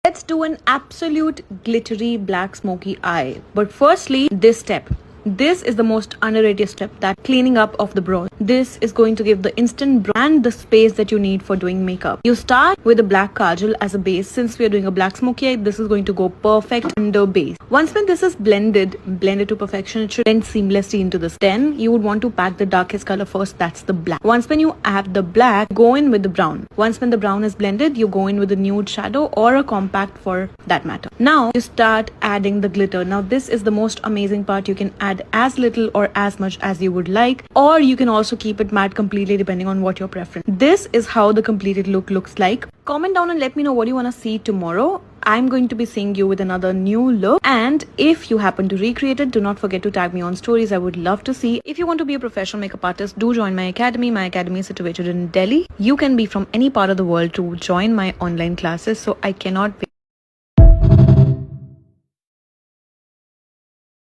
Let's do an absolute glittery black smoky eye. But firstly, this step. This is the most underrated step, that cleaning up of the brows. This is going to give the instant brow and the space that you need for doing makeup. You start with a black kajal as a base. Since we are doing a black smoky eye, this is going to go perfect under base. Once when this is blended to perfection, it should blend seamlessly into this. Then you would want to pack the darkest color first, that's the black. Once when you add the black, go in with the brown. Once when the brown is blended, you go in with a nude shadow or a compact for that matter. Now you start adding the glitter. Now this is the most amazing part. You can add as little or as much as you would like, or you can also keep it matte completely depending on what your preference. This is how the completed look looks like. Comment down and let me know what you want to see tomorrow. I'm going to be seeing you with another new look, and if you happen to recreate it, do not forget to tag me on stories. I would love to see. If you want to be a professional makeup artist, do join my academy. My academy is situated in Delhi. You can be from any part of the world to join my online classes, so I cannot wait.